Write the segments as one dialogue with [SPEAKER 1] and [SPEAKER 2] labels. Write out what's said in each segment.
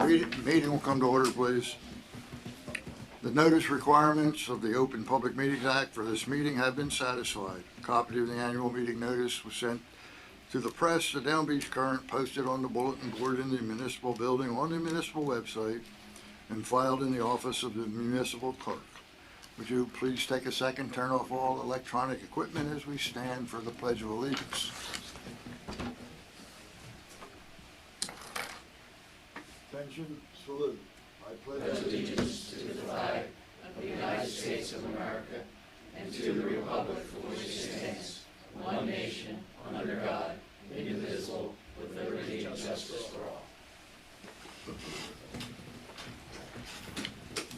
[SPEAKER 1] Meeting will come to order, please. The notice requirements of the Open Public Meetings Act for this meeting have been satisfied. A copy of the annual meeting notice was sent to the press, the Down Beach Current, posted on the bulletin board in the municipal building on the municipal website, and filed in the office of the municipal clerk. Would you please take a second, turn off all electronic equipment as we stand for the Pledge of Allegiance. Attention, salute. I pledge
[SPEAKER 2] allegiance to the flag of the United States of America and to the republic for which it stands, one nation, under God, indivisible, with liberty and justice for all.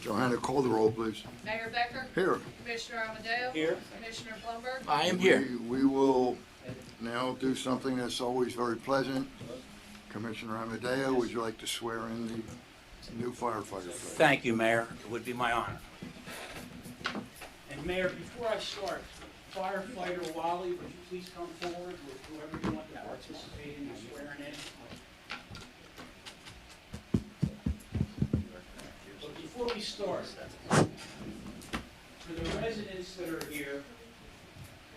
[SPEAKER 1] Johanna, call the roll, please.
[SPEAKER 3] Mayor Becker?
[SPEAKER 1] Here.
[SPEAKER 3] Commissioner Amadeo?
[SPEAKER 4] Here.
[SPEAKER 3] Commissioner Plumber?
[SPEAKER 4] I am here.
[SPEAKER 1] We will now do something that's always very pleasant. Commissioner Amadeo, would you like to swear in the new firefighter?
[SPEAKER 4] Thank you, Mayor. It would be my honor. And Mayor, before I start, firefighter Wally, would you please come forward with whoever you want to participate in the swearing in? But before we start, for the residents that are here,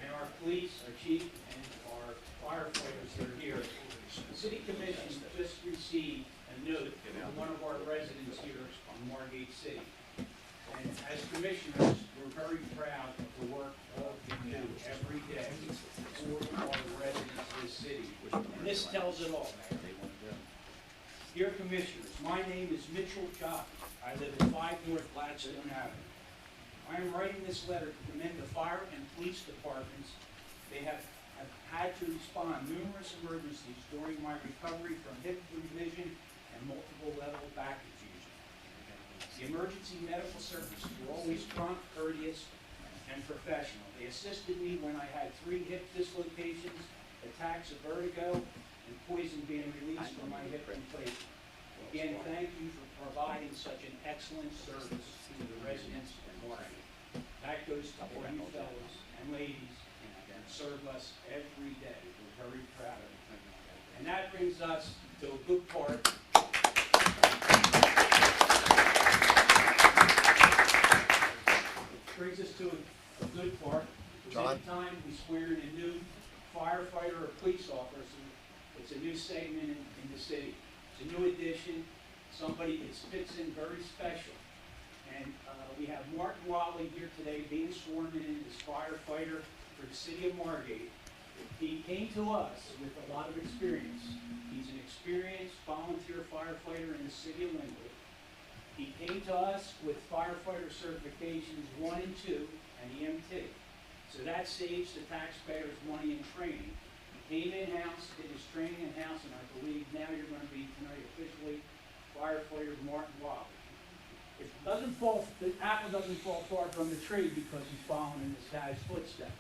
[SPEAKER 4] and our police, our chief, and our firefighters that are here, the City Commission just received a note from one of our residents here on Margate City. And as commissioners, we're very proud of the work all of you do every day for our residents of this city. And this tells it all, Mayor. Dear Commissioners, my name is Mitchell Jock. I live at 5 North Gladstone Avenue. I am writing this letter to commend the fire and police departments. They have had to respond numerous emergencies during my recovery from hip revision and multiple level back infusion. The emergency medical services were always prompt, courteous, and professional. They assisted me when I had 3 hip dislocations, attacks of vertigo, and poison being released from my hip replacement. Again, thank you for providing such an excellent service to the residents of Margate. That goes to all you fellows and ladies that serve us every day. We're very proud of it. And that brings us to a good part. Brings us to a good part. Anytime we swear in a new firefighter or police officer, it's a new segment in the city. It's a new addition. Somebody that fits in very special. And we have Martin Wally here today being sworn in as firefighter for the city of Margate. He came to us with a lot of experience. He's an experienced volunteer firefighter in the city of Linwood. He came to us with firefighter certifications 1 and 2 and EMT. So that saves the taxpayers money in training. He came in-house, did his training in-house, and I believe now you're going to be tonight officially firefighter Martin Wally. It doesn't fall, the apple doesn't fall far from the tree because he's following in his dad's footsteps.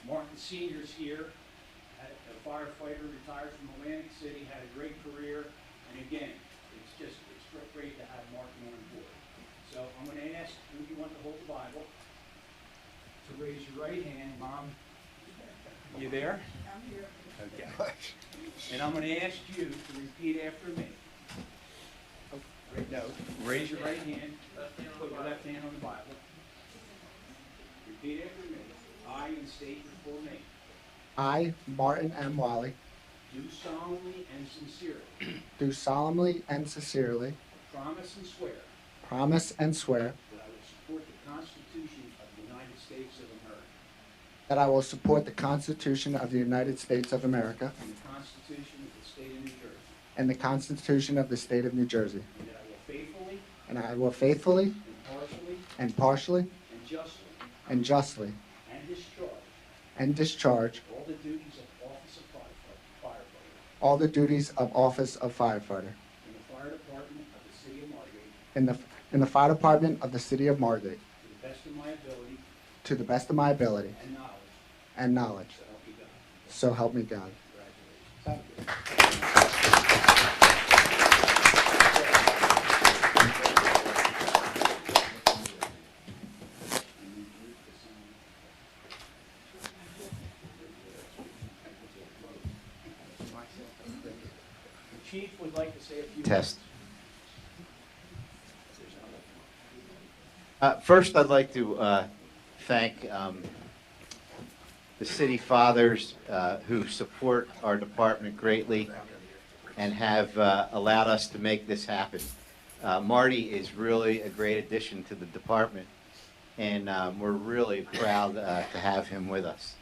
[SPEAKER 4] Martin Sr.'s here, a firefighter, retired from Atlantic City, had a great career, and again, it's great to have Martin on board. So I'm going to ask who you want to hold the Bible to raise your right hand. Mom, you there?
[SPEAKER 3] I'm here.
[SPEAKER 4] Okay. And I'm going to ask you to repeat after me. No, raise your right hand, put your left hand on the Bible. Repeat after me. I, and state your full name,
[SPEAKER 5] I, Martin M. Wally,
[SPEAKER 4] do solemnly and sincerely
[SPEAKER 5] do solemnly and sincerely
[SPEAKER 4] promise and swear
[SPEAKER 5] promise and swear
[SPEAKER 4] that I will support the Constitution of the United States of America
[SPEAKER 5] that I will support the Constitution of the United States of America
[SPEAKER 4] and the Constitution of the State of New Jersey,
[SPEAKER 5] and the Constitution of the State of New Jersey,
[SPEAKER 4] and that I will faithfully,
[SPEAKER 5] and impartially, and justly, and discharge
[SPEAKER 4] all the duties of office of firefighter
[SPEAKER 5] all the duties of office of firefighter
[SPEAKER 4] in the fire department of the city of Margate
[SPEAKER 5] in the fire department of the city of Margate
[SPEAKER 4] to the best of my ability
[SPEAKER 5] to the best of my ability
[SPEAKER 4] and knowledge.
[SPEAKER 5] and knowledge.
[SPEAKER 4] So help me God.
[SPEAKER 5] So help me God.
[SPEAKER 4] Congratulations. The chief would like to say a few
[SPEAKER 6] Test.
[SPEAKER 4] words.
[SPEAKER 6] First, I'd like to thank the city fathers who support our department greatly and have allowed us to make this happen. Marty is really a great addition to the department, and we're really proud to have him with us.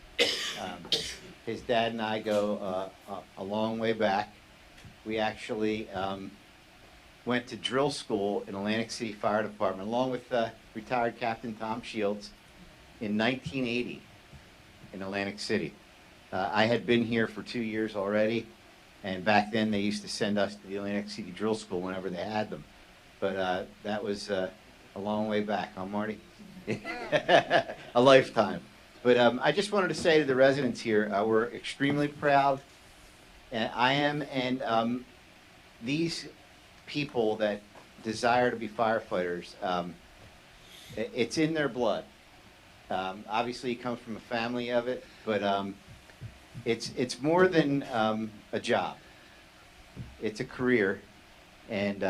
[SPEAKER 6] His dad and I go a long way back. We actually went to drill school in Atlantic City Fire Department, along with retired Captain Tom Shields, in 1980 in Atlantic City. I had been here for 2 years already, and back then they used to send us to the Atlantic City Drill School whenever they had them. But that was a long way back, huh, Marty? A lifetime. But I just wanted to say to the residents here, we're extremely proud, and I am, and these people that desire to be firefighters, it's in their blood. Obviously, it comes from a family of it, but it's more than a job. It's a career, and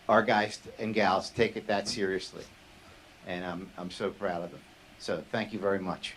[SPEAKER 6] our guys and gals take it that seriously, and I'm so proud of them. So thank you very much.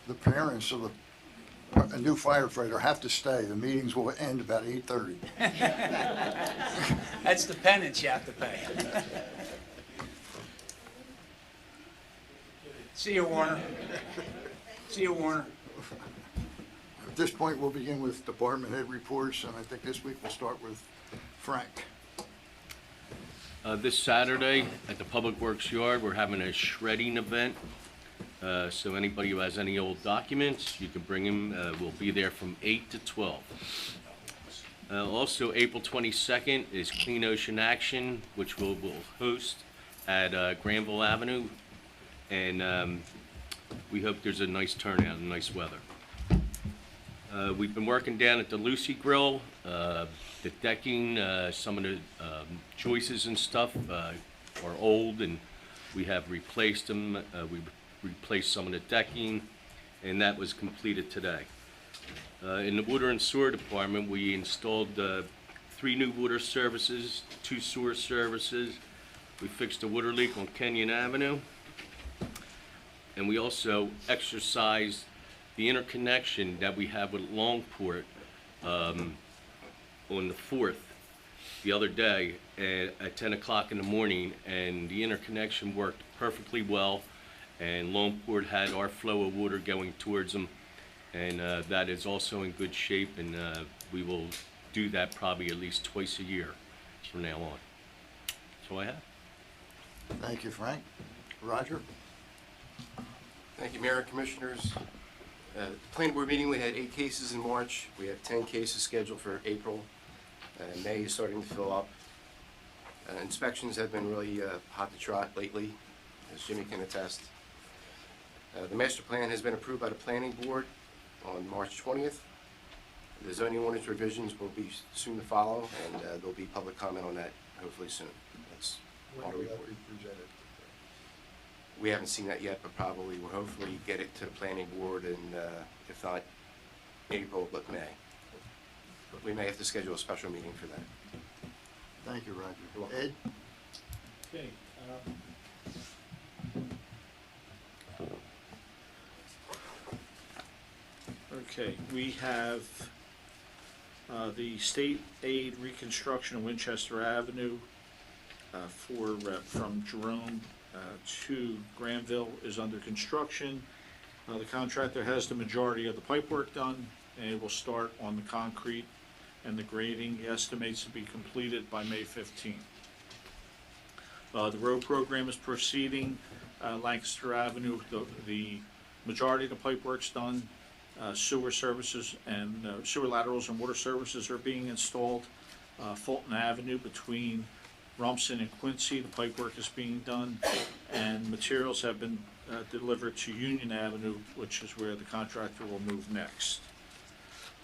[SPEAKER 1] The parents of a new firefighter have to stay. The meetings will end about 8:30.
[SPEAKER 2] That's the penance you have to pay. See you, Warner. See you, Warner.
[SPEAKER 1] At this point, we'll begin with department head reports, and I think this week we'll start with Frank.
[SPEAKER 7] This Saturday at the Public Works Yard, we're having a shredding event. So anybody who has any old documents, you can bring them. We'll be there from 8 to 12. Also, April 22nd is Clean Ocean Action, which we'll host at Granville Avenue. And we hope there's a nice turnout and nice weather. We've been working down at the Lucy Grill. The decking, some of the joists and stuff are old, and we have replaced them. We replaced some of the decking, and that was completed today. In the water and sewer department, we installed 3 new water services, 2 sewer services. We fixed a water leak on Kenyon Avenue, and we also exercised the interconnection that we have with Longport on the 4th the other day at 10 o'clock in the morning, and the interconnection worked perfectly well, and Longport had our flow of water going towards them, and that is also in good shape, and we will do that probably at least twice a year from now on. That's all I have.
[SPEAKER 1] Thank you, Frank. Roger?
[SPEAKER 8] Thank you, Mayor and Commissioners. The planning board meeting, we had 8 cases in March. We have 10 cases scheduled for April. May is starting to fill up. Inspections have been really hot to trot lately, as Jimmy can attest. The master plan has been approved by the planning board on March 20th. The zoning ordinance revisions will be soon to follow, and there'll be public comment on that hopefully soon. That's all the report. We haven't seen that yet, but probably we'll hopefully get it to the planning board in, if not April, but May. We may have to schedule a special meeting for that.
[SPEAKER 1] Thank you,
[SPEAKER 8] You're
[SPEAKER 1] Roger.
[SPEAKER 8] welcome.
[SPEAKER 1] Ed?
[SPEAKER 9] Okay. Okay, we have the state aid reconstruction of Winchester Avenue from Jerome to Granville is under construction. The contractor has the majority of the pipework done, and it will start on the concrete and the grading. He estimates to be completed by May 15th. The road program is proceeding. Lancaster Avenue, the majority of the pipe work's done. Sewer services and sewer laterals and water services are being installed. Fulton Avenue between Rumson and Quincy, the pipe work is being done, and materials have been delivered to Union Avenue, which is where the contractor will move next.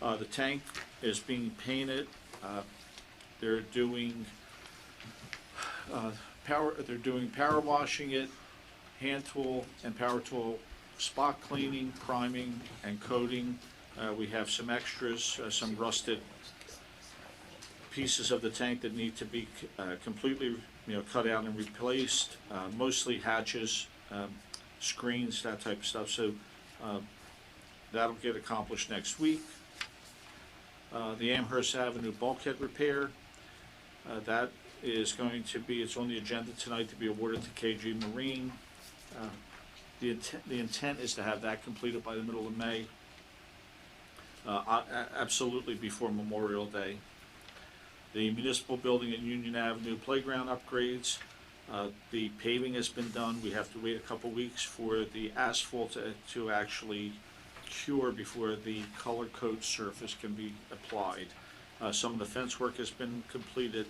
[SPEAKER 9] The tank is being painted. They're doing power washing it, hand tool and power tool spot cleaning, priming, and coating. We have some extras, some rusted pieces of the tank that need to be completely, cut out and replaced. Mostly hatches, screens, that type of stuff. So that'll get accomplished next week. The Amherst Avenue bulkhead repair, that is going to be, it's on the agenda tonight to be awarded to KG Marine. The intent is to have that completed by the middle of May, absolutely before Memorial Day. The municipal building at Union Avenue playground upgrades, the paving has been done. We have to wait a couple weeks for the asphalt to actually cure before the color coat surface can be applied. Some of the fence work has been completed,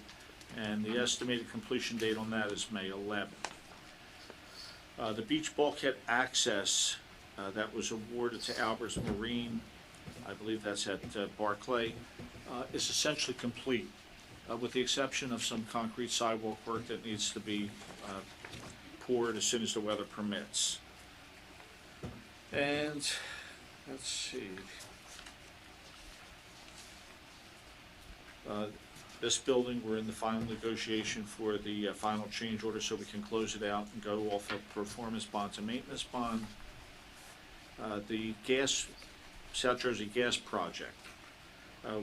[SPEAKER 9] and the estimated completion date on that is May 11th. The beach bulkhead access that was awarded to Albers Marine, I believe that's at Barclay, is essentially complete, with the exception of some concrete sidewalk work that needs to be poured as soon as the weather permits. And let's see. This building, we're in the final negotiation for the final change order so we can close it out and go off of performance bond to maintenance bond. The South Jersey gas project,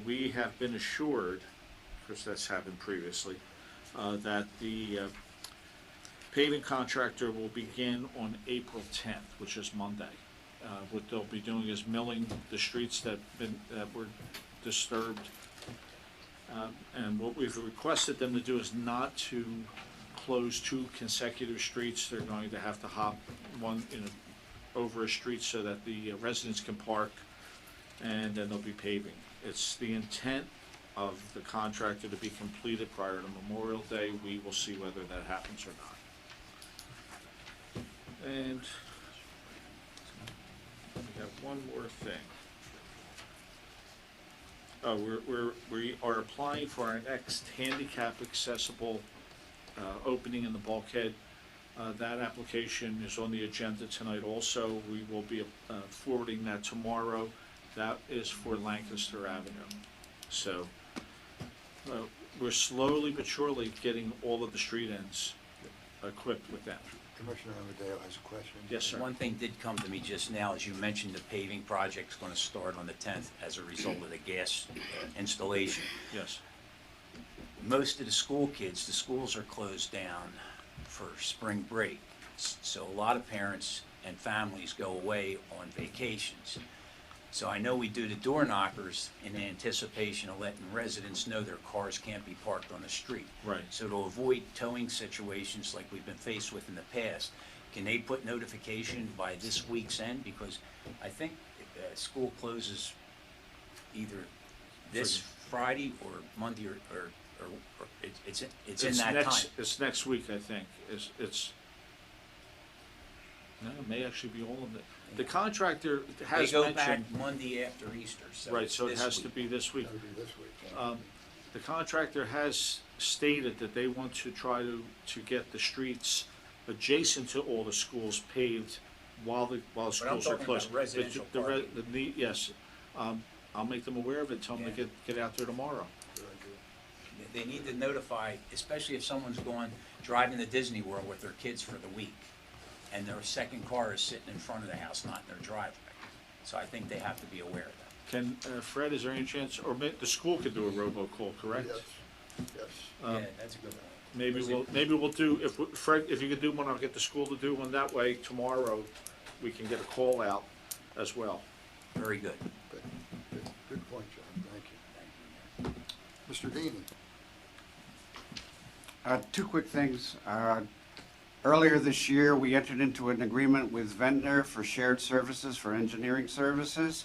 [SPEAKER 9] we have been assured, because that's happened previously, that the paving contractor will begin on April 10th, which is Monday. What they'll be doing is milling the streets that were disturbed. And what we've requested them to do is not to close 2 consecutive streets. They're going to have to hop one over a street so that the residents can park, and then they'll be paving. It's the intent of the contractor to be completed prior to Memorial Day. We will see whether that happens or not. And we have one more thing. We are applying for our next handicap accessible opening in the bulkhead. That application is on the agenda tonight also. We will be forwarding that tomorrow. That is for Lancaster Avenue. So we're slowly but surely getting all of the street ends equipped with that.
[SPEAKER 1] Commissioner Amadeo has a question.
[SPEAKER 9] Yes, sir.
[SPEAKER 10] One thing did come to me just now, as you mentioned, the paving project's going to start on the 10th as a result of the gas installation.
[SPEAKER 9] Yes.
[SPEAKER 10] Most of the school kids, the schools are closed down for spring break. So a lot of parents and families go away on vacations. So I know we do the door knockers in anticipation of letting residents know their cars can't be parked on the street.
[SPEAKER 9] Right.
[SPEAKER 10] So to avoid towing situations like we've been faced with in the past, can they put notification by this week's end? Because I think school closes either this Friday or Monday or it's in that time.
[SPEAKER 9] It's next week, I think. No, it may actually be all of it. The contractor
[SPEAKER 10] They
[SPEAKER 9] has
[SPEAKER 10] go back
[SPEAKER 9] mentioned,
[SPEAKER 10] Monday after Easter, so
[SPEAKER 9] right,
[SPEAKER 10] it's
[SPEAKER 9] so it
[SPEAKER 10] this
[SPEAKER 9] has to
[SPEAKER 10] week.
[SPEAKER 9] be this week.
[SPEAKER 1] That'll be this week.
[SPEAKER 9] The contractor has stated that they want to try to get the streets adjacent to all the schools paved while the
[SPEAKER 10] I'm
[SPEAKER 9] schools are
[SPEAKER 10] talking
[SPEAKER 9] closed.
[SPEAKER 10] about residential parking.
[SPEAKER 9] Yes, I'll make them aware of it, tell them to
[SPEAKER 10] Yeah.
[SPEAKER 9] get out there tomorrow.
[SPEAKER 10] They need to notify, especially if someone's driving to Disney World with their kids for the week, and their second car is sitting in front of the house, not in their driveway. So I think they have to be aware of that.
[SPEAKER 9] Can, Fred, is there any chance, or the school could do a robocall, correct?
[SPEAKER 1] Yes, yes.
[SPEAKER 10] Yeah, that's a good one.
[SPEAKER 9] Maybe we'll do, Fred, if you could do one, I'll get the school to do one. That way, tomorrow, we can get a call out as well.
[SPEAKER 10] Very good.
[SPEAKER 1] Good point, John, thank you. Mr. Deeney?
[SPEAKER 11] Two quick things. Earlier this year, we entered into an agreement with Ventnor for shared services for engineering services.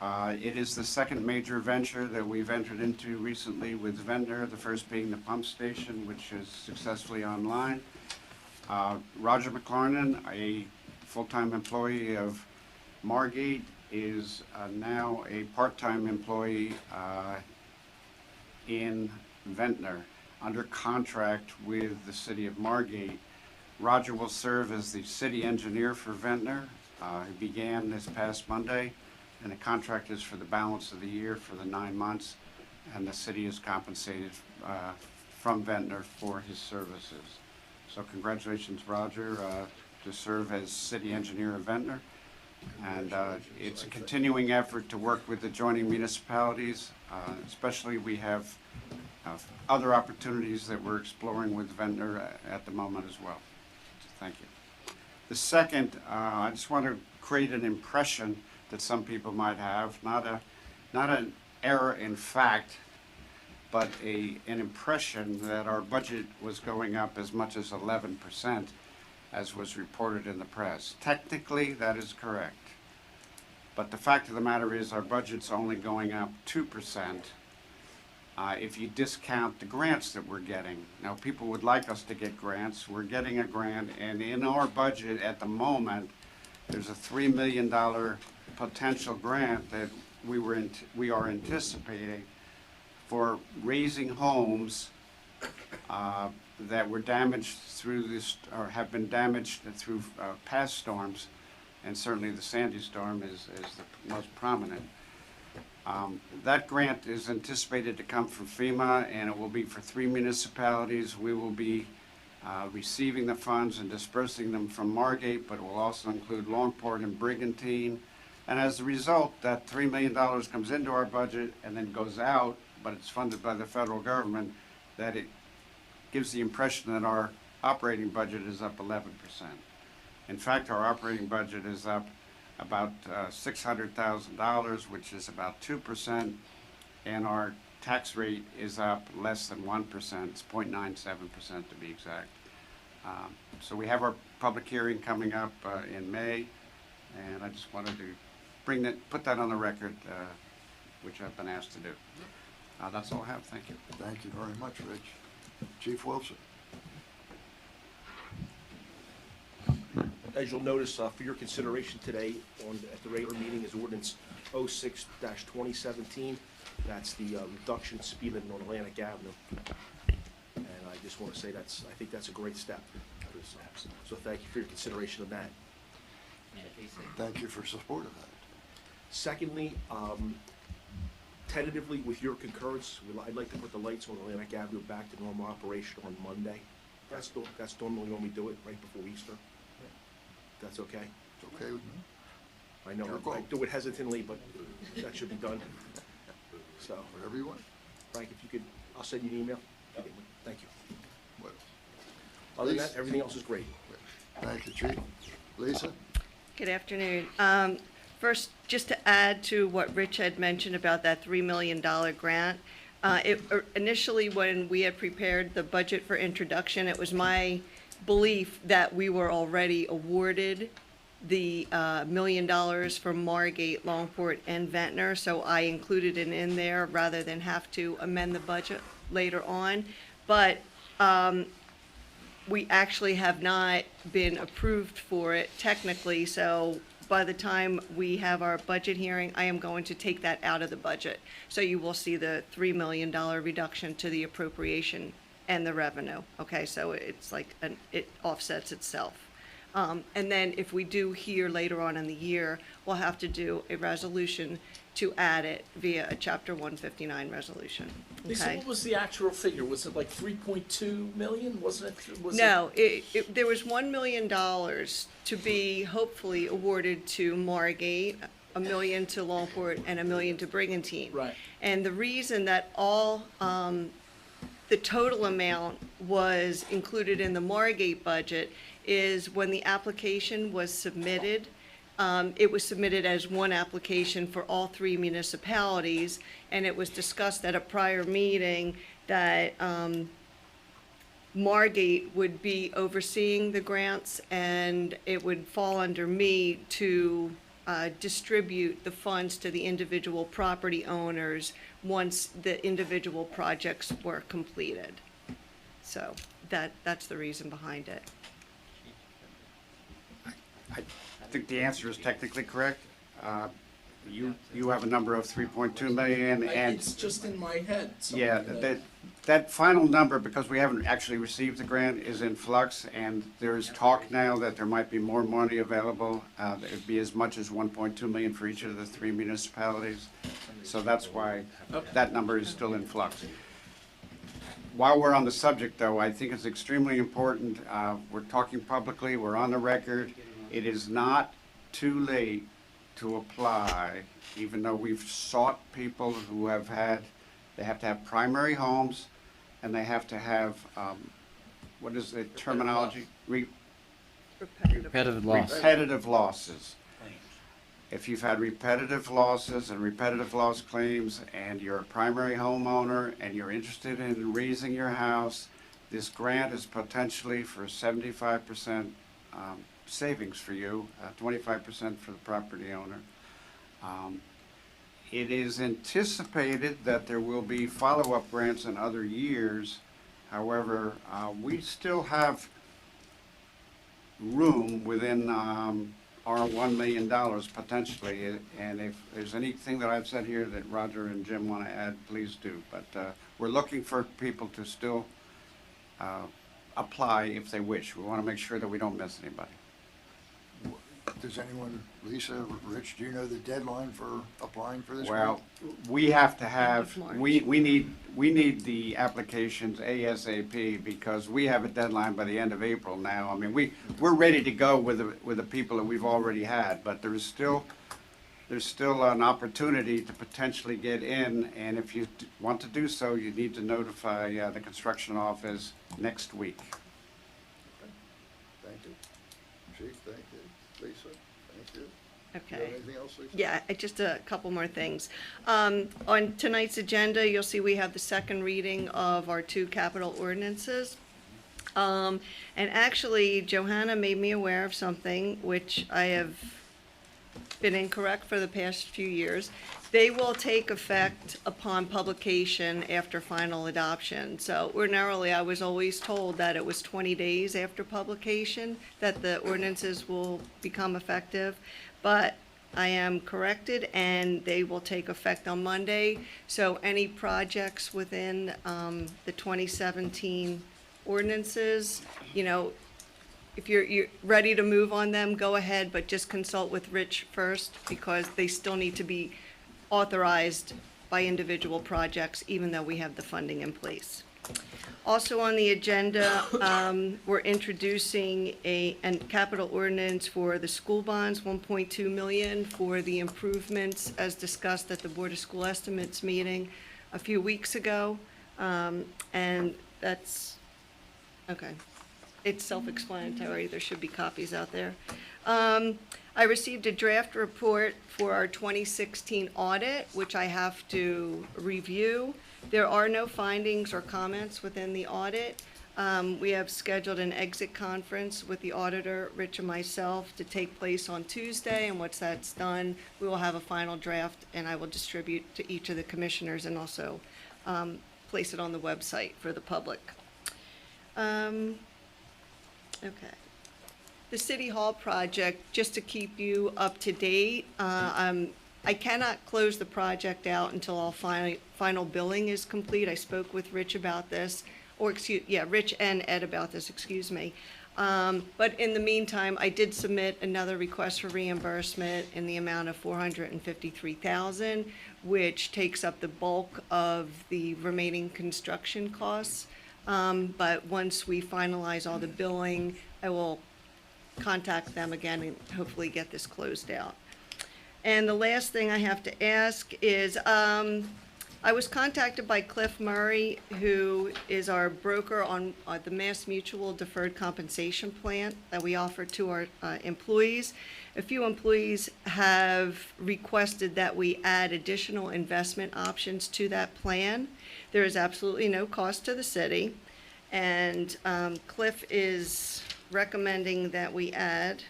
[SPEAKER 11] It is the second major venture that we've entered into recently with Ventnor, the first being the pump station, which is successfully online. Roger McLarnon, a full-time employee of Margate, is now a part-time employee in Ventnor under contract with the city of Margate. Roger will serve as the city engineer for Ventnor. He began this past Monday, and the contract is for the balance of the year for the 9 months, and the city is compensated from Ventnor for his services. So congratulations, Roger, to serve as city engineer of Ventnor. And it's a continuing effort to work with adjoining municipalities, especially we have other opportunities that we're exploring with Ventnor at the moment as well. So thank you. The second, I just want to create an impression that some people might have, not an error in fact, but an impression that our budget was going up as much as 11%, as was reported in the press. Technically, that is correct. But the fact of the matter is our budget's only going up 2%. If you discount the grants that we're getting. Now, people would like us to get grants. We're getting a grant, and in our budget at the moment, there's a $3 million potential grant that we are anticipating for raising homes that were damaged through this, or have been damaged through past storms, and certainly the Sandy storm is the most prominent. That grant is anticipated to come from FEMA, and it will be for 3 municipalities. We will be receiving the funds and dispersing them from Margate, but it will also include Longport and Brigantine. And as a result, that $3 million comes into our budget and then goes out, but it's funded by the federal government, that it gives the impression that our operating budget is up 11%. In fact, our operating budget is up about $600,000, which is about 2%, and our tax rate is up less than 1%. It's 0.97% to be exact. So we have our public hearing coming up in May, and I just wanted to put that on the record, which I've been asked to do. That's all I have. Thank you.
[SPEAKER 1] Thank you very much, Rich. Chief Wilson?
[SPEAKER 12] As you'll notice, for your consideration today at the regular meeting is ordinance 06-2017. That's the reduction in speed limit on Atlantic Avenue. And I just want to say I think that's a great step. So thank you for your consideration of that.
[SPEAKER 1] Thank you for support of that.
[SPEAKER 12] Secondly, tentatively, with your concurrence, I'd like to put the lights on Atlantic Avenue back to normal operation on Monday. That's normally when we do it, right before Easter. That's okay?
[SPEAKER 1] It's okay with me.
[SPEAKER 12] I know,
[SPEAKER 1] Your call.
[SPEAKER 12] I do it hesitantly, but that should be done. So,
[SPEAKER 1] Whatever you want.
[SPEAKER 12] Frank, if you could, I'll send you an email. Thank you.
[SPEAKER 1] What-
[SPEAKER 12] Other than
[SPEAKER 1] Lisa?
[SPEAKER 12] that, everything else is great.
[SPEAKER 1] Thank you, Chief. Lisa?
[SPEAKER 13] Good afternoon. First, just to add to what Rich had mentioned about that $3 million grant, initially when we had prepared the budget for introduction, it was my belief that we were already awarded the $1 million for Margate, Longport, and Ventnor, so I included it in there rather than have to amend the budget later on. But we actually have not been approved for it technically, so by the time we have our budget hearing, I am going to take that out of the budget. So you will see the $3 million reduction to the appropriation and the revenue, okay? So it's like, it offsets itself. And then if we do here later on in the year, we'll have to do a resolution to add it via a Chapter 159 resolution,
[SPEAKER 12] Lisa,
[SPEAKER 13] okay?
[SPEAKER 12] what was the actual figure? Was it like 3.2 million? Wasn't it?
[SPEAKER 13] No, there was $1 million to be hopefully awarded to Margate, $1 million to Longport, and $1 million to Brigantine.
[SPEAKER 12] Right.
[SPEAKER 13] And the reason that all, the total amount was included in the Margate budget is when the application was submitted, it was submitted as one application for all three municipalities, and it was discussed at a prior meeting that Margate would be overseeing the grants, and it would fall under me to distribute the funds to the individual property owners once the individual projects were completed. So that's the reason behind it.
[SPEAKER 11] I think the answer is technically correct. You have a number of 3.2 million, and
[SPEAKER 12] It's just in my head.
[SPEAKER 11] yeah, that final number, because we haven't actually received the grant, is in flux, and there is talk now that there might be more money available. It'd be as much as 1.2 million for each of the three municipalities. So that's why that number is still in flux. While we're on the subject, though, I think it's extremely important. We're talking publicly, we're on the record. It is not too late to apply, even though we've sought people who they have to have primary homes, and they have to have, what is the terminology?
[SPEAKER 13] Repetitive
[SPEAKER 11] Repetitive losses. If you've had repetitive losses and repetitive loss claims, and you're a primary homeowner, and you're interested in raising your house, this grant is potentially for 75% savings for you, 25% for the property owner. It is anticipated that there will be follow-up grants in other years. However, we still have room within our $1 million potentially, and if there's anything that I've said here that Roger and Jim want to add, please do. But we're looking for people to still apply if they wish. We want to make sure that we don't miss anybody.
[SPEAKER 1] Does anyone, Lisa, Rich, do you know the deadline for applying for this?
[SPEAKER 11] Well, we have to have,
[SPEAKER 13] March.
[SPEAKER 11] we need the applications ASAP, because we have a deadline by the end of April now. I mean, we're ready to go with the people that we've already had, but there's still an opportunity to potentially get in, and if you want to do so, you need to notify the construction office next week.
[SPEAKER 1] Thank you. Chief, thank you. Lisa, thank you. Do you
[SPEAKER 13] Okay.
[SPEAKER 1] have anything else, Lisa?
[SPEAKER 13] Yeah, just a couple more things. On tonight's agenda, you'll see we have the second reading of our two capital ordinances. And actually, Johanna made me aware of something which I have been incorrect for the past few years. They will take effect upon publication after final adoption. So ordinarily, I was always told that it was 20 days after publication that the ordinances will become effective, but I am corrected, and they will take effect on Monday. So any projects within the 2017 ordinances, you know, if you're ready to move on them, go ahead, but just consult with Rich first, because they still need to be authorized by individual projects, even though we have the funding in place. Also on the agenda, we're introducing a capital ordinance for the school bonds, 1.2 million for the improvements as discussed at the Board of School Estimates meeting a few weeks ago. And that's, okay. It's self-explanatory. There should be copies out there. I received a draft report for our 2016 audit, which I have to review. There are no findings or comments within the audit. We have scheduled an exit conference with the auditor, Rich and myself, to take place on Tuesday, and once that's done, we will have a final draft, and I will distribute to each of the commissioners and also place it on the website for the public. Okay. The City Hall project, just to keep you up to date, I cannot close the project out until all final billing is complete. I spoke with Rich about this, Rich and Ed about this, excuse me. But in the meantime, I did submit another request for reimbursement in the amount of $453,000, which takes up the bulk of the remaining construction costs. But once we finalize all the billing, I will contact them again and hopefully get this closed out. And the last thing I have to ask is, I was contacted by Cliff Murray, who is our broker on the Mass Mutual Deferred Compensation Plan that we offer to our employees. A few employees have requested that we add additional investment options to that plan. There is absolutely no cost to the city, and Cliff is recommending that we add,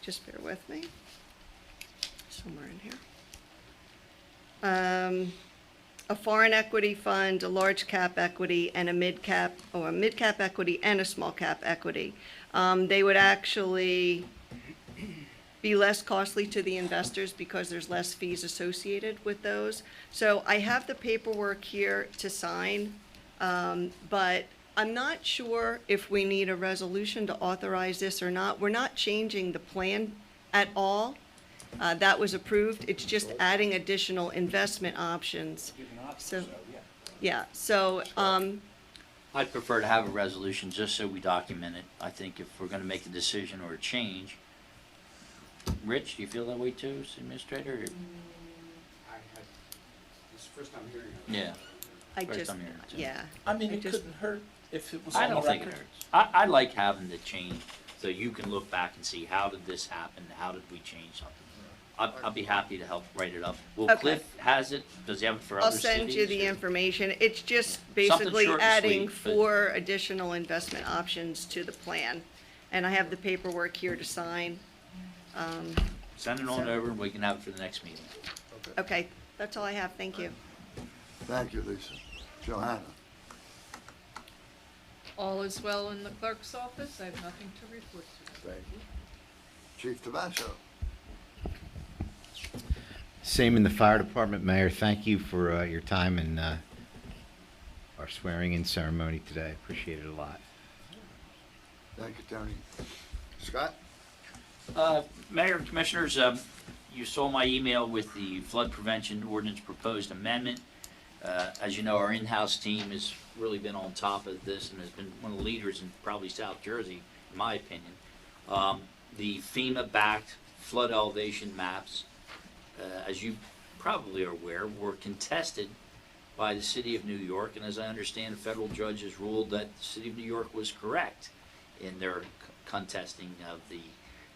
[SPEAKER 13] just bear with me, somewhere in here. A foreign equity fund, a large cap equity, and a mid cap equity and a small cap equity. They would actually be less costly to the investors because there's less fees associated with those. So I have the paperwork here to sign, but I'm not sure if we need a resolution to authorize this or not. We're not changing the plan at all. That was approved. It's just adding additional investment options. So, yeah, so,
[SPEAKER 14] I'd prefer to have a resolution just so we document it. I think if we're gonna make a decision or a change. Rich, do you feel that way too, as administrator?
[SPEAKER 11] This is the first time hearing of it.
[SPEAKER 14] Yeah.
[SPEAKER 13] I
[SPEAKER 14] First
[SPEAKER 13] just,
[SPEAKER 14] time hearing it, too.
[SPEAKER 13] yeah.
[SPEAKER 2] I mean, it
[SPEAKER 13] just-
[SPEAKER 2] couldn't hurt if it was
[SPEAKER 14] I
[SPEAKER 2] on the
[SPEAKER 14] don't think it
[SPEAKER 2] record.
[SPEAKER 14] hurts. I like having the change, so you can look back and see, how did this happen? How did we change something? I'll be happy to help write it up. Will
[SPEAKER 13] Okay.
[SPEAKER 14] Cliff has it? Does he have it for
[SPEAKER 13] I'll
[SPEAKER 14] other cities?
[SPEAKER 13] send you the
[SPEAKER 14] or-
[SPEAKER 13] information. It's just
[SPEAKER 14] Something
[SPEAKER 13] basically
[SPEAKER 14] short and
[SPEAKER 13] adding
[SPEAKER 14] sweet, but-
[SPEAKER 13] 4 additional investment options to the plan. And I have the paperwork here to sign.
[SPEAKER 14] Send it on over and we can have it for the next meeting.
[SPEAKER 13] Okay, that's all I have. Thank you.
[SPEAKER 1] Thank you, Lisa. Johanna?
[SPEAKER 3] All is well in the clerk's office. I have nothing to report to.
[SPEAKER 1] Thank you. Chief Tabasco?
[SPEAKER 6] Same in the fire department, Mayor. Thank you for your time and our swearing-in ceremony today. Appreciate it a lot.
[SPEAKER 1] Thank you, Tony. Scott?
[SPEAKER 14] Mayor and Commissioners, you saw my email with the flood prevention ordinance proposed amendment. As you know, our in-house team has really been on top of this and has been one of the leaders in probably South Jersey, in my opinion. The FEMA-backed flood elevation maps, as you probably are aware, were contested by the City of New York, and as I understand, a federal judge has ruled that the City of New York was correct in their contesting of the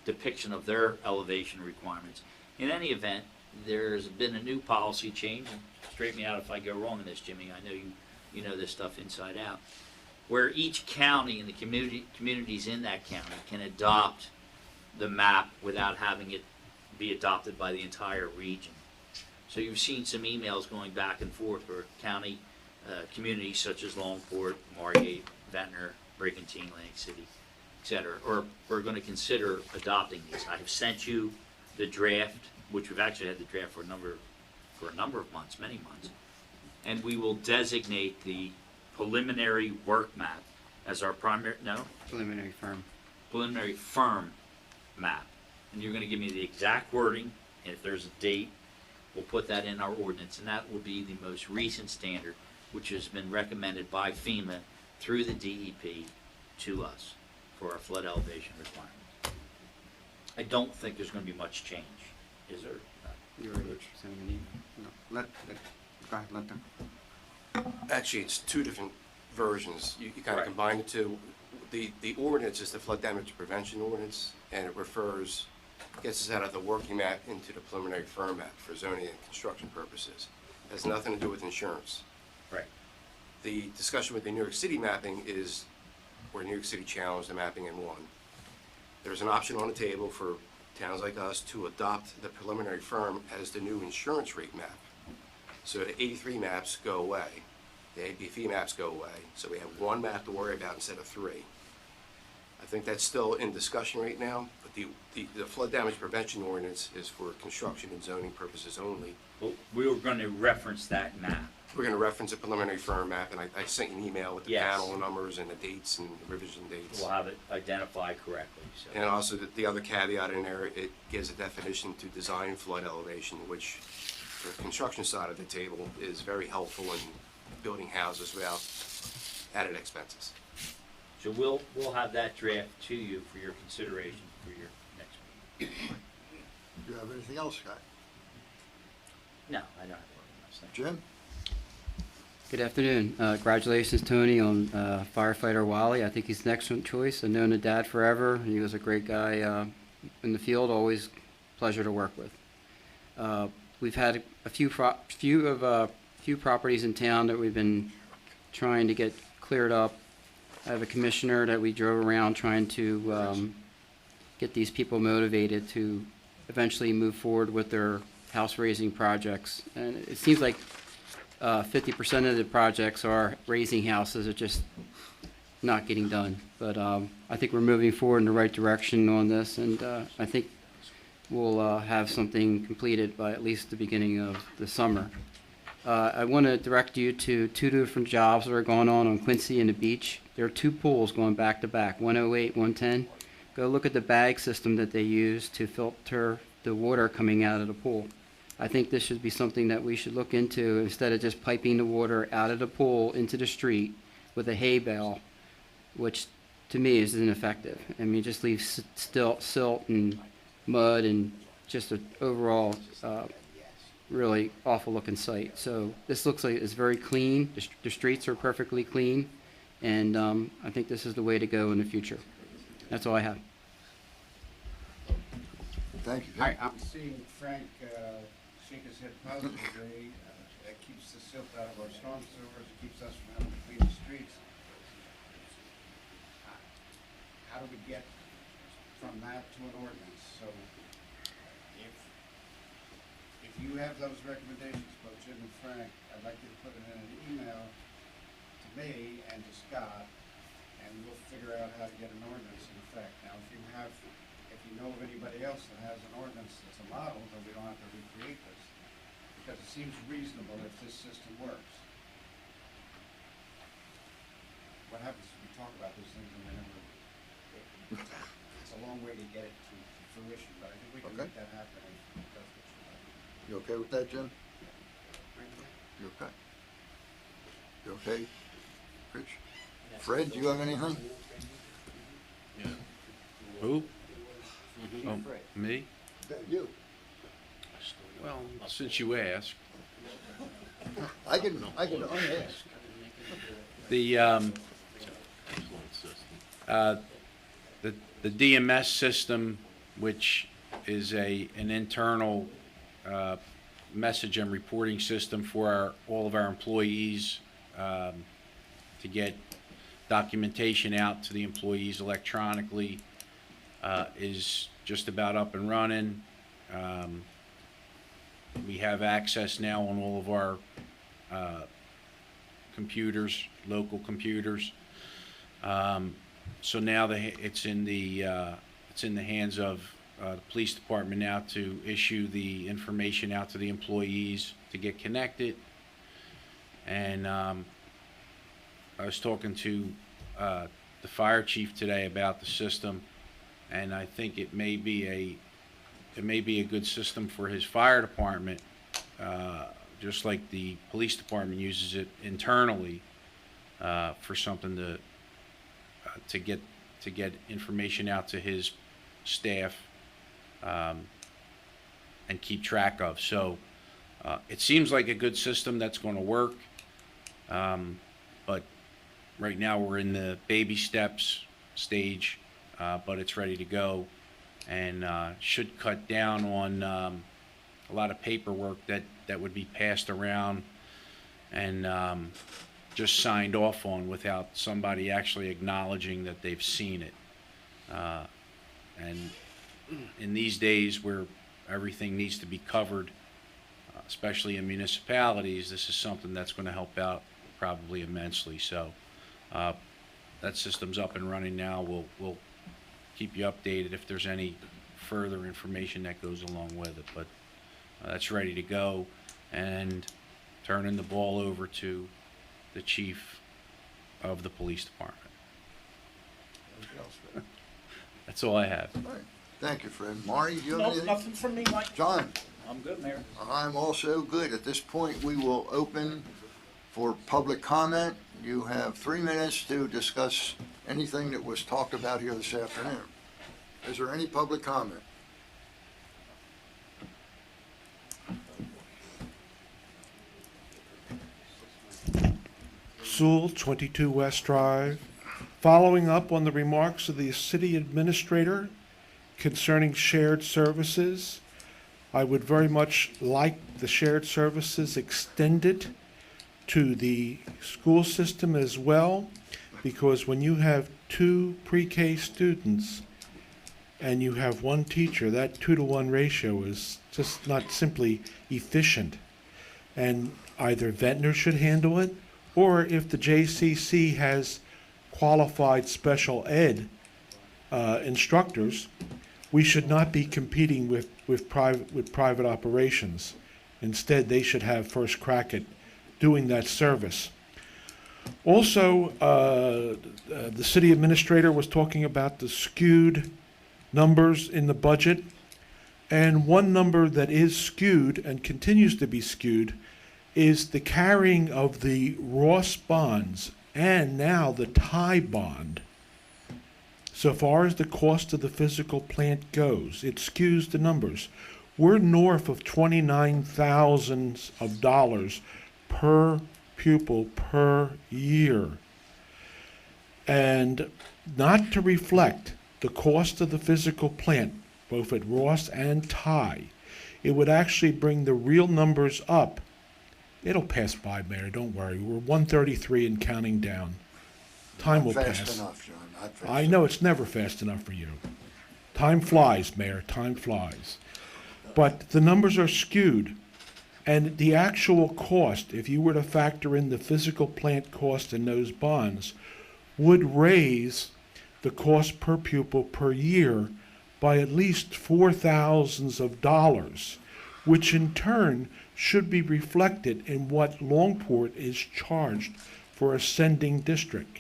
[SPEAKER 14] depiction of their elevation requirements. In any event, there's been a new policy change, and straighten me out if I go wrong in this, Jimmy, I know you know this stuff inside out, where each county and the communities in that county can adopt the map without having it be adopted by the entire region. So you've seen some emails going back and forth where county communities such as Longport, Margate, Ventnor, Brigantine, Atlantic City, etc., or we're going to consider adopting these. I have sent you the draft, which we've actually had the draft for a number of months, many months, and we will designate the preliminary work map as our preliminary firm map. And you're going to give me the exact wording, and if there's a date, we'll put that in our ordinance, and that will be the most recent standard, which has been recommended by FEMA through the DEP to us for our flood elevation requirements. I don't think there's going to be much change, is there?
[SPEAKER 11] You're sending an email. No, go ahead, let them.
[SPEAKER 8] Actually, it's two different versions. You kind of
[SPEAKER 14] Right.
[SPEAKER 8] combine the two. The ordinance is the flood damage prevention ordinance, and it gets us out of the working map into the preliminary firm map for zoning and construction purposes. It has nothing to do with insurance.
[SPEAKER 14] Right.
[SPEAKER 8] The discussion with the New York City mapping is where New York City challenged the mapping in one. There's an option on the table for towns like us to adopt the preliminary firm as the new insurance rate map. So the 83 maps go away, the APF maps go away, so we have one map to worry about instead of three. I think that's still in discussion right now, but the flood damage prevention ordinance is for construction and zoning purposes only.
[SPEAKER 14] Well, we were going to reference that map.
[SPEAKER 8] We're going to reference a preliminary firm map, and I sent you an email with the
[SPEAKER 14] Yes.
[SPEAKER 8] panel numbers and the dates and the revision dates.
[SPEAKER 14] We'll have it identified correctly, so.
[SPEAKER 8] And also, the other caveat in there, it gives a definition to design flood elevation, which the construction side of the table is very helpful in building houses without added expenses.
[SPEAKER 14] So we'll have that draft to you for your consideration for your next meeting.
[SPEAKER 1] Do you have anything else, Scott?
[SPEAKER 14] No, I don't have anything else. Thank you.
[SPEAKER 1] Jim?
[SPEAKER 15] Good afternoon. Congratulations, Tony, on firefighter Wally. I think he's an excellent choice. I've known the dad forever. He was a great guy in the field, always pleasure to work with. We've had a few properties in town that we've been trying to get cleared up. I have a commissioner that we drove around trying to get these people motivated to eventually move forward with their house raising projects. And it seems like 50% of the projects are raising houses, are just not getting done. But I think we're moving forward in the right direction on this, and I think we'll have something completed by at least the beginning of the summer. I want to direct you to two different jobs that are going on Quincy and the beach. There are two pools going back to back, 108, 110. Go look at the bag system that they use to filter the water coming out of the pool. I think this should be something that we should look into instead of just piping the water out of the pool into the street with a hay bale, which to me is ineffective. I mean, it just leaves silt and mud and just an overall really awful looking site. So this looks like it's very clean. The streets are perfectly clean, and I think this is the way to go in the future. That's all I have.
[SPEAKER 1] Thank you.
[SPEAKER 11] Hi, I'm seeing Frank shake his head positively. That keeps the silt out of our storm sewers, it keeps us from having to clean the streets. How do we get from that to an ordinance? So if you have those recommendations, both Jim and Frank, I'd like you to put it in an email to me and to Scott, and we'll figure out how to get an ordinance in effect. Now, if you know of anybody else that has an ordinance that's a model, then we don't have to recreate this, because it seems reasonable if this system works. What happens is we talk about these things and they never, it's a long way to get it to fruition, but I think we can
[SPEAKER 1] Okay.
[SPEAKER 11] make that happen if that's what you like.
[SPEAKER 1] You okay with that, Jim? You okay? You okay, Rich? Fred, do you have anything?
[SPEAKER 16] Who? Oh, me?
[SPEAKER 1] You.
[SPEAKER 16] Well, since you asked,
[SPEAKER 1] I can unask.
[SPEAKER 16] The DMS system, which is an internal message and reporting system for all of our employees to get documentation out to the employees electronically, is just about up and running. We have access now on all of our computers, local computers. So now it's in the hands of the police department now to issue the information out to the employees to get connected. And I was talking to the fire chief today about the system, and I think it may be a good system for his fire department, just like the police department uses it internally for something to get information out to his staff and keep track of. So it seems like a good system that's going to work, but right now we're in the baby steps stage, but it's ready to go, and should cut down on a lot of paperwork that would be passed around, and just signed off on without somebody actually acknowledging that they've seen it. And in these days where everything needs to be covered, especially in municipalities, this is something that's going to help out probably immensely. So that system's up and running now. We'll keep you updated if there's any further information that goes along with it. But that's ready to go, and turning the ball over to the chief of the police department.
[SPEAKER 1] Anything else, Fred?
[SPEAKER 16] That's all I have.
[SPEAKER 1] All right. Thank you, Fred. Mari, do you have
[SPEAKER 9] No,
[SPEAKER 1] anything?
[SPEAKER 9] nothing from me, Mike.
[SPEAKER 1] John?
[SPEAKER 10] I'm good, Mayor.
[SPEAKER 1] I'm also good. At this point, we will open for public comment. You have 3 minutes to discuss anything that was talked about here this afternoon. Is there any public comment?
[SPEAKER 17] Sewell, 22 West Drive. Following up on the remarks of the city administrator concerning shared services, I would very much like the shared services extended to the school system as well, because when you have 2 pre-K students and you have 1 teacher, that 2-to-1 ratio is just not simply efficient. And either Ventnor should handle it, or if the JCC has qualified special ed instructors, we should not be competing with private operations. Instead, they should have first crack at doing that service. Also, the city administrator was talking about the skewed numbers in the budget, and one number that is skewed and continues to be skewed is the carrying of the Ross bonds and now the Ty bond. So far as the cost of the physical plant goes, it skews the numbers. We're north of $29,000 per pupil per year. And not to reflect the cost of the physical plant, both at Ross and Ty, it would actually bring the real numbers up. It'll pass by, Mayor, don't worry. We're 133 and counting down. Time will pass.
[SPEAKER 1] Fast enough, John. Not fast
[SPEAKER 17] I know it's never fast enough for you. Time flies, Mayor, time flies. But the numbers are skewed. And the actual cost, if you were to factor in the physical plant cost in those bonds, would raise the cost per pupil per year by at least $4,000, which in turn should be reflected in what Longport is charged for a sending district.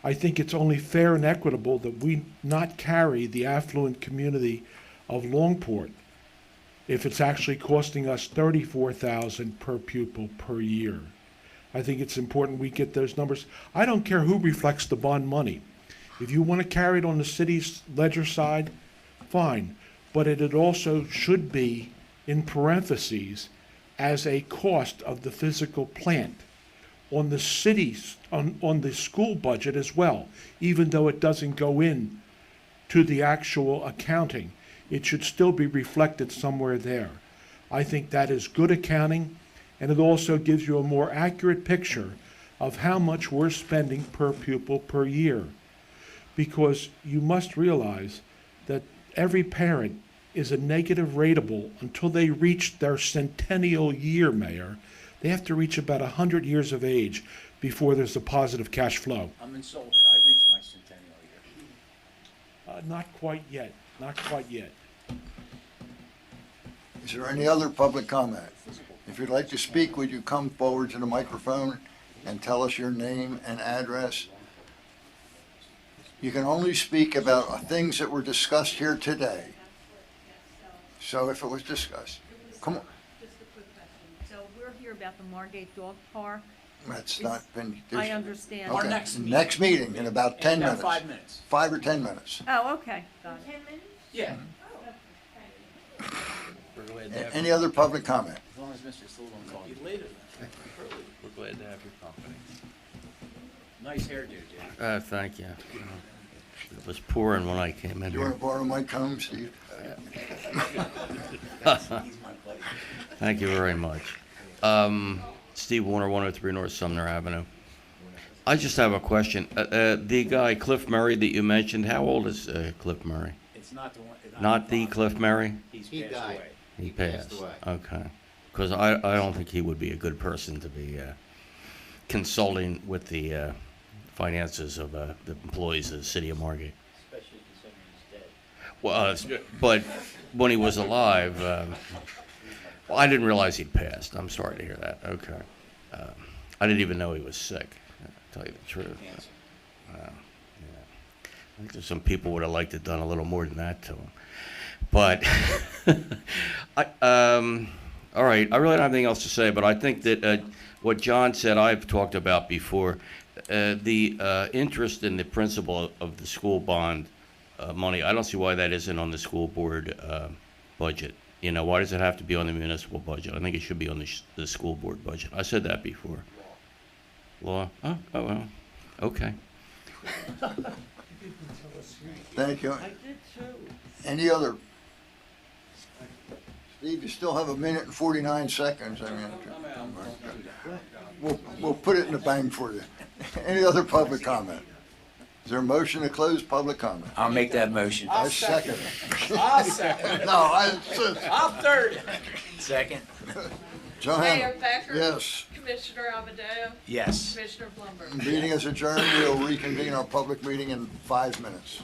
[SPEAKER 17] I think it's only fair and equitable that we not carry the affluent community of Longport if it's actually costing us $34,000 per pupil per year. I think it's important we get those numbers. I don't care who reflects the bond money. If you want to carry it on the city's ledger side, fine, but it also should be in parentheses as a cost of the physical plant on the city's, on the school budget as well, even though it doesn't go in to the actual accounting. It should still be reflected somewhere there. I think that is good accounting, and it also gives you a more accurate picture of how much we're spending per pupil per year. Because you must realize that every parent is a negative rateable until they reach their centennial year, Mayor. They have to reach about 100 years of age before there's a positive cash flow.
[SPEAKER 10] I'm insulted. I reached my centennial year.
[SPEAKER 17] Not quite yet, not quite yet.
[SPEAKER 1] Is there any other public comment? If you'd like to speak, would you come forward to the microphone and tell us your name and address? You can only speak about things that were discussed here today. So if it was discussed, come on.
[SPEAKER 3] Just a quick question. So we're here about the Margate Dog Park.
[SPEAKER 1] That's not been.
[SPEAKER 3] I understand.
[SPEAKER 1] Okay.
[SPEAKER 10] Our next
[SPEAKER 1] meeting in about 10 minutes.
[SPEAKER 10] 5 minutes.
[SPEAKER 1] 5 or 10 minutes.
[SPEAKER 3] Oh, okay. Got it. 10 minutes?
[SPEAKER 10] Yeah.
[SPEAKER 1] Any other public comment?
[SPEAKER 10] As long as Mr. Sewell don't call you later.
[SPEAKER 7] We're glad to have your company.
[SPEAKER 10] Nice hairdo, dude.
[SPEAKER 2] Thank you. It was pouring when I came in
[SPEAKER 1] You want to borrow my comb, Steve?
[SPEAKER 2] Thank you very much. Steve Warner, 103 North Sumner Avenue.
[SPEAKER 18] I just have a question. The guy, Cliff Murray, that you mentioned, how old is Cliff Murray?
[SPEAKER 10] It's not the one.
[SPEAKER 18] Not the Cliff Murray?
[SPEAKER 10] He passed away.
[SPEAKER 18] He passed. Okay. Because I don't think he would be a good person to be consulting with the finances of the employees of the city of Margate.
[SPEAKER 14] Especially considering he's dead.
[SPEAKER 18] Well, but when he was alive, well, I didn't realize he'd passed. I'm sorry to hear that. Okay. I didn't even know he was sick, to tell you the truth. Yeah. I think there's some people would have liked to have done a little more than that to him. But, all right, I really don't have anything else to say, but I think that what John said, I've talked about before, the interest in the principle of the school bond money, I don't see why that isn't on the school board budget. You know, why does it have to be on the municipal budget? I think it should be on the school board budget. I said that before. Law? Oh, well, okay.
[SPEAKER 1] Thank you. Any other? Steve, you still have 1:49. I mean, we'll put it in the bank for you. Any other public comment? Is there a motion to close public comment?
[SPEAKER 10] I'll make that motion.
[SPEAKER 1] I second it.
[SPEAKER 2] I'll second it.
[SPEAKER 1] No,
[SPEAKER 2] I'll third.
[SPEAKER 10] Second.
[SPEAKER 3] Mayor
[SPEAKER 1] Johanna?
[SPEAKER 3] Becker?
[SPEAKER 1] Yes.
[SPEAKER 3] Commissioner Amadeo?
[SPEAKER 10] Yes.
[SPEAKER 3] Commissioner Blumberg?
[SPEAKER 1] Meeting is adjourned. We'll reconvene our public meeting in 5 minutes.